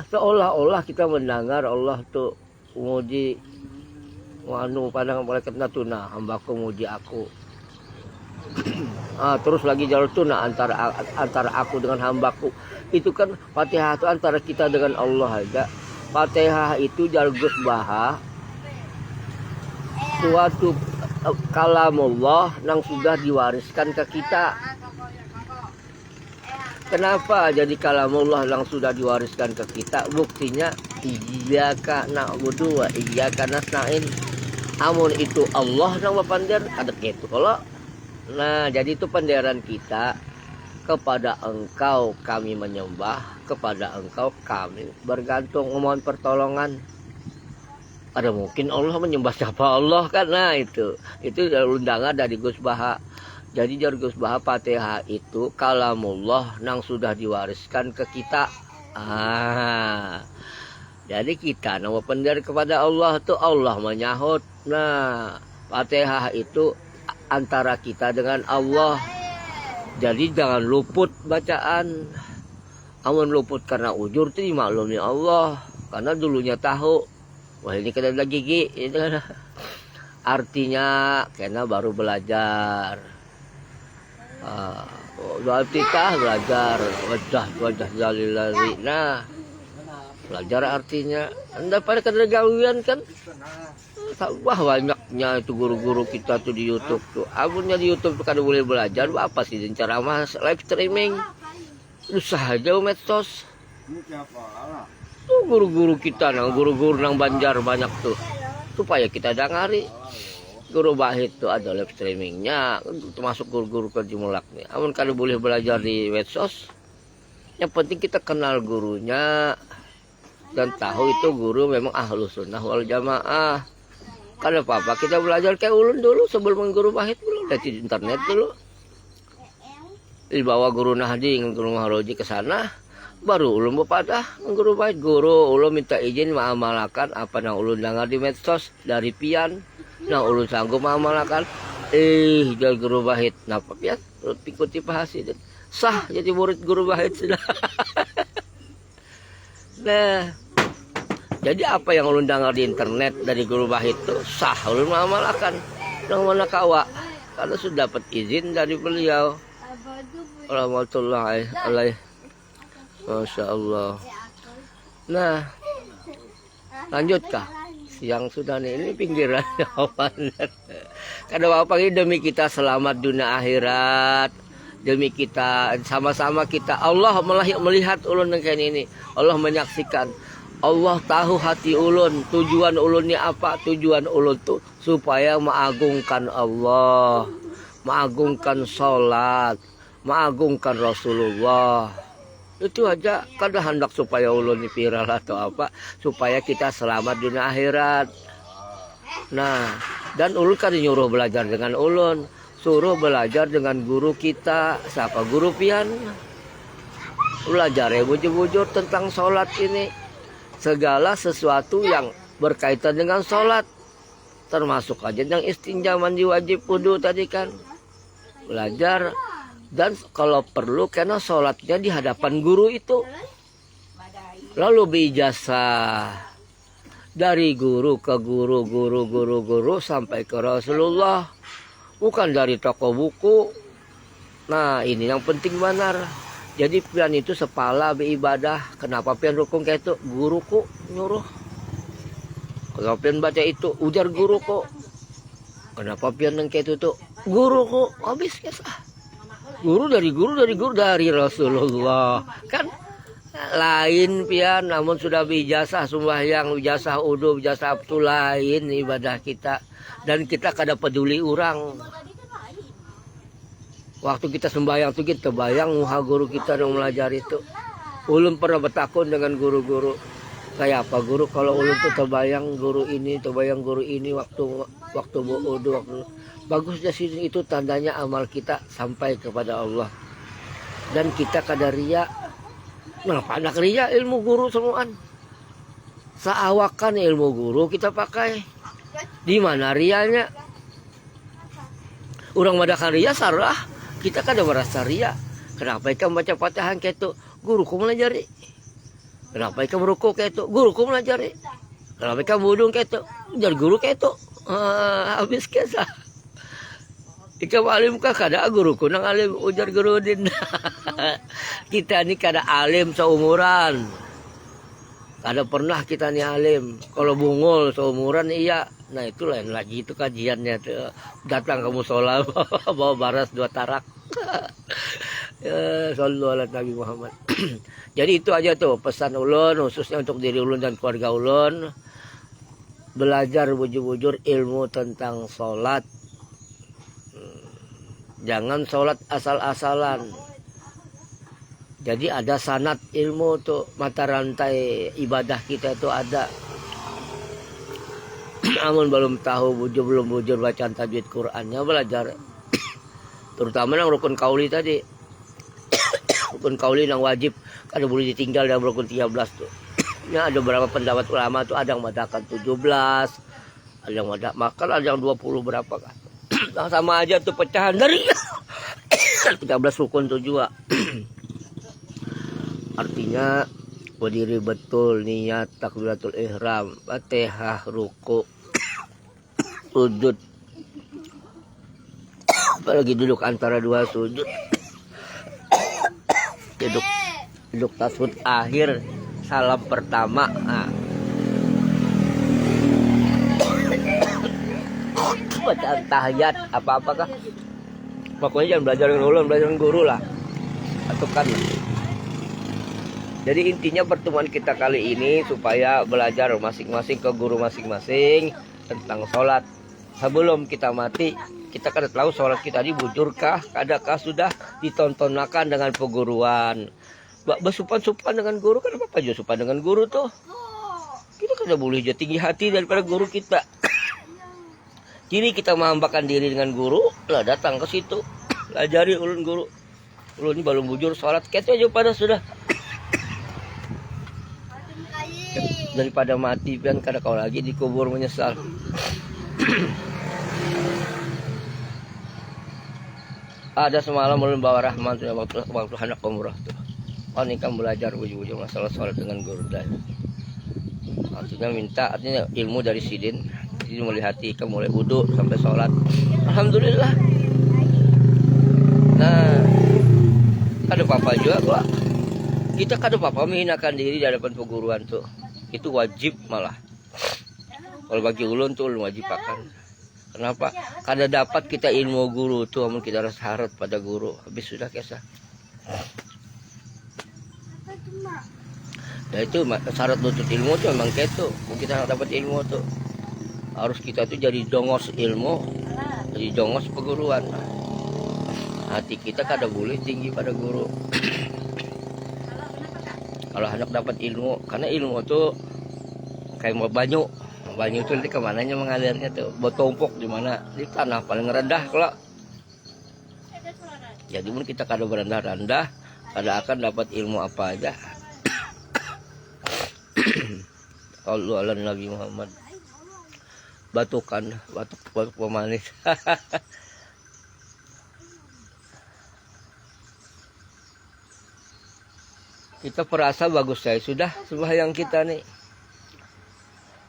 Seolah-olah kita mendengar Allah tuh muji wanu padang malaikatna tuna hambaku muji aku. Terus lagi jalur tuna antara aku dengan hambaku. Itu kan Fatihah itu antara kita dengan Allah aja. Fatihah itu jalur baha suatu kalamullah yang sudah diwariskan ke kita. Kenapa jadi kalamullah yang sudah diwariskan ke kita? Buktinya iyyaka na'budu wa iyyaka nasta'in. Amun itu Allah yang berpandir ada gitu kalau. Nah, jadi itu penderan kita. kepada Engkau kami menyembah, kepada Engkau kami bergantung, memohon pertolongan. Ada mungkin Allah menyembah siapa Allah kan? Nah itu undangan dari Gus Baha. Jadi dari Gus Baha, Fatihah itu kalamullah nang sudah diwariskan ke kita. Jadi kita nama pendiri kepada Allah tuh Allah menyahut. Nah, Fatihah itu antara kita dengan Allah. Jadi jangan luput bacaan. Amun luput karena ujur itu dimaklumi Allah. Karena dulunya tahu. Wah ini kena gigi. Artinya karena baru belajar. Doa belajar. Wajah jalilari. Nah, belajar artinya. Anda pada kena gawian kan? Wah banyaknya itu guru-guru kita tuh di YouTube tuh. Amunnya di YouTube tuh kada boleh belajar. Apa sih ceramah live streaming? Susah aja medsos. Tuh guru-guru kita, guru-guru nang Banjar banyak tuh. Supaya kita dengari. Guru Bahit tuh ada live streamingnya, termasuk guru-guru Kerjimulak nih. Amun kada boleh belajar di medsos. Yang penting kita kenal gurunya dan tahu itu guru memang ahlus sunnah wal jamaah. Kada apa-apa kita belajar kayak ulun dulu sebelum guru Bahit dulu dari internet dulu. Dibawa guru Nahdi, guru Mahroji ke sana. Baru ulun bepadah guru Bahit, guru ulun minta izin mengamalkan apa yang ulun dengar di medsos dari pian. Nah ulun sanggup mengamalkan. Jual guru Bahit. Napa pian? Ulun ikuti pahasi. Sah jadi murid guru Bahit sudah. Nah, jadi apa yang ulun dengar di internet dari guru Bahit itu sah ulun mengamalkan. Nang mana kawa? Kalau sudah dapat izin dari beliau. Rahmatullahi alaih. Masya Allah. Nah, lanjutkah? Yang sudah nih ini pinggiran jawaban. Kada apa ini demi kita selamat dunia akhirat. Demi kita sama-sama kita Allah melihat ulun kayak ini. Allah menyaksikan. Allah tahu hati ulun. Tujuan ulunnya apa? Tujuan ulun tuh supaya mengagungkan Allah, mengagungkan sholat, mengagungkan Rasulullah. Itu aja kada hendak supaya ulun viral atau apa, supaya kita selamat dunia akhirat. Nah, dan ulun kan nyuruh belajar dengan ulun, suruh belajar dengan guru kita. Siapa guru pian? Belajar ya bujur-bujur tentang sholat ini. Segala sesuatu yang berkaitan dengan sholat, termasuk aja yang istinja, mandi wajib, wudu tadi kan. Belajar. Dan kalau perlu karena sholatnya di hadapan guru itu. Lalu berijazah dari guru ke guru sampai ke Rasulullah. Bukan dari toko buku. Nah ini yang penting benar. Jadi pian itu sepala beribadah. Kenapa pian rukun kayak itu? Guruku nyuruh. Kalau pian baca itu ujar guruku. Kenapa pian yang kayak itu tuh? Guruku habis kisah. Guru dari Rasulullah kan lain pian, namun sudah bijasah sembahyang, bijasah udu, bijasah abtu lain ibadah kita. Dan kita kada peduli orang. Waktu kita sembahyang tuh kita bayang muha guru kita yang belajar itu. Ulun pernah bertakun dengan guru-guru. Kayak apa guru kalau ulun tuh terbayang guru ini waktu udu waktu. Bagusnya sini itu tandanya amal kita sampai kepada Allah. Dan kita kada ria. Kenapa anak ria ilmu guru semuaan? Seawakan ilmu guru kita pakai. Di mana rianya? Orang madakan ria sarah. Kita kada merasa ria. Kenapa ikan baca Fatihah kayak itu? Guruku melajari. Kenapa ikan merukuk kayak itu? Guruku melajari. Kenapa ikan wudhu kayak itu? Ujar guru kayak itu. Habis kisah. Ika alim kah kada guruku nang alim ujar guru din. Kita ni kada alim seumuran. Kada pernah kita ni alim. Kalau bungul seumuran iya. Nah itu lain lagi itu kajiannya tuh. Datang ke musola bawa baras 2 tarak. Sallallahu alaihi Nabi Muhammad. Jadi itu aja tuh pesan ulun khususnya untuk diri ulun dan keluarga ulun. Belajar bujur-bujur ilmu tentang sholat. Jangan sholat asal-asalan. Jadi ada sanad ilmu tuh, mata rantai ibadah kita itu ada. Amun belum tahu belum bujur bacaan tajwid Qur'annya belajar. Terutama yang rukun kauli tadi. Rukun kauli yang wajib kada boleh ditinggal dalam rukun 13 tuh. Ya ada beberapa pendapat ulama tuh, ada yang mengatakan 17, ada yang makan, ada yang 20 berapa kan. Nah, sama aja tuh pecahan dari 13 rukun tuh juga. Artinya berdiri betul, niat takbiratul ihram, Fatihah, ruku, sujud. Apalagi duduk antara dua sujud. Duduk tasawuf akhir, salam pertama. Nah. Bacaan tahiyat apa-apakah. Pokoknya jangan belajar dengan ulun, belajar dengan guru lah. Atau kan. Jadi intinya pertemuan kita kali ini supaya belajar masing-masing ke guru masing-masing tentang sholat. Sebelum kita mati, kita kan tahu sholat kita ini bujurkah, adakah sudah ditontonakan dengan peguruan. Bersupan-supan dengan guru kan apa aja supan dengan guru tuh. Kita kan boleh jadi tinggi hati daripada guru kita. Kini kita menghambakan diri dengan guru, lah datang ke situ. Ajari ulun guru. Ulun ini belum bujur sholat, kita aja pada sudah. Daripada mati kan kada kau lagi dikubur menyesal. Ada semalam ulun bawa Rahman tuh waktu anak umrah tuh. Oh ini kan belajar ujung-ujung masalah sholat dengan guru dan artinya ilmu dari sidin. Jadi mulai hati kamu mulai wudhu sampai sholat. Alhamdulillah. Nah, kada apa-apa juga kok. Kita kada apa-apa menghinakan diri di hadapan peguruan tuh. Itu wajib malah. Kalau bagi ulun tuh ulun wajib akan. Kenapa? Kada dapat kita ilmu guru tuh, amun kita rasa harap pada guru. Habis sudah kisah. Nah itu syarat nutut ilmu tuh memang gitu. Kita dapat ilmu tuh harus kita tuh jadi dongos ilmu, jadi dongos peguruan. Hati kita kada boleh tinggi pada guru. Kalau anak dapat ilmu, karena ilmu tuh kayak mau banyu tuh nanti kemananya mengalirnya tuh, bertumpuk di mana di tanah paling rendah kalau. Jadi pun kita kada berendah-rendah, kada akan dapat ilmu apa aja. Kalau ala Nabi Muhammad batuk pemanis. Kita perasa bagus saya sudah sembahyang kita nih.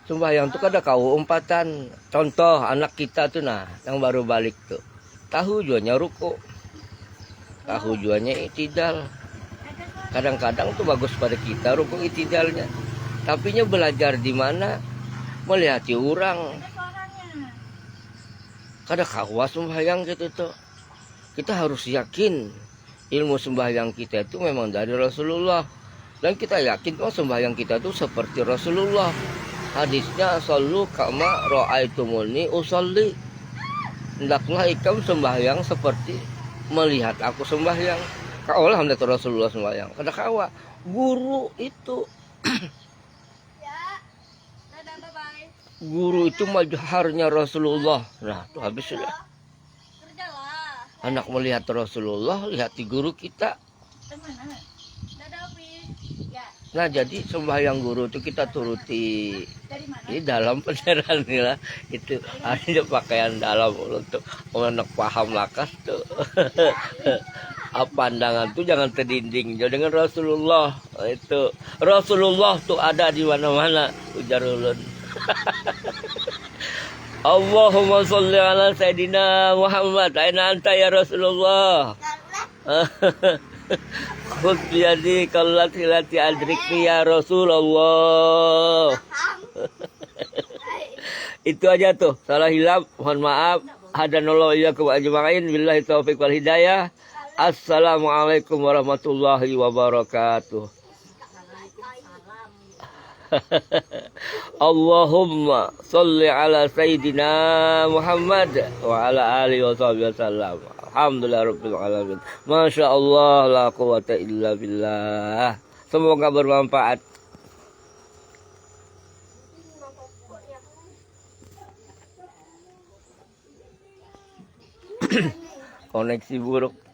Sembahyang tuh kada kau umpatan. Contoh anak kita tuh nah yang baru balik tuh. Tahu juanya ruku. Tahu juanya itidal. Kadang-kadang tuh bagus pada kita ruku itidalnya. Tapinya belajar di mana? Melihati orang. Kada kawas sembahyang gitu tuh. Kita harus yakin ilmu sembahyang kita itu memang dari Rasulullah. Dan kita yakin bahwa sembahyang kita itu seperti Rasulullah. Hadisnya sallu kama ra'aitumuni usolli. Hendaklah ikam sembahyang seperti melihat aku sembahyang. Kaulah hendak Rasulullah sembahyang. Kada kawa guru itu guru itu majharnya Rasulullah. Nah, tuh habis sudah. Anak melihat Rasulullah, lihat di guru kita. Nah, jadi sembahyang guru itu kita turuti. Ini dalam peneran lah. Itu ada pakaian dalam untuk anak paham lakas tuh. Pandangan tuh jangan terdinding. Jadi dengan Rasulullah itu Rasulullah tuh ada di mana-mana. Ujar ulun. Allahumma sholli ala Sayyidina Muhammad. Aina anta ya Rasulullah. Khudh biyadi kallati lati adrikni ya Rasulullah. Itu aja tuh. Salah hilaf, mohon maaf. Hadanallahu iyyakum ajma'in. Billahi taufiq wal hidayah. Assalamualaikum warahmatullahi wabarakatuh. Allahumma sholli ala Sayyidina Muhammad wa ala alihi wa sahbihi wasallam. Alhamdulillahirabbil alamin. Masya Allah, la quwata illa billah. Semoga bermanfaat. Koneksi buruk.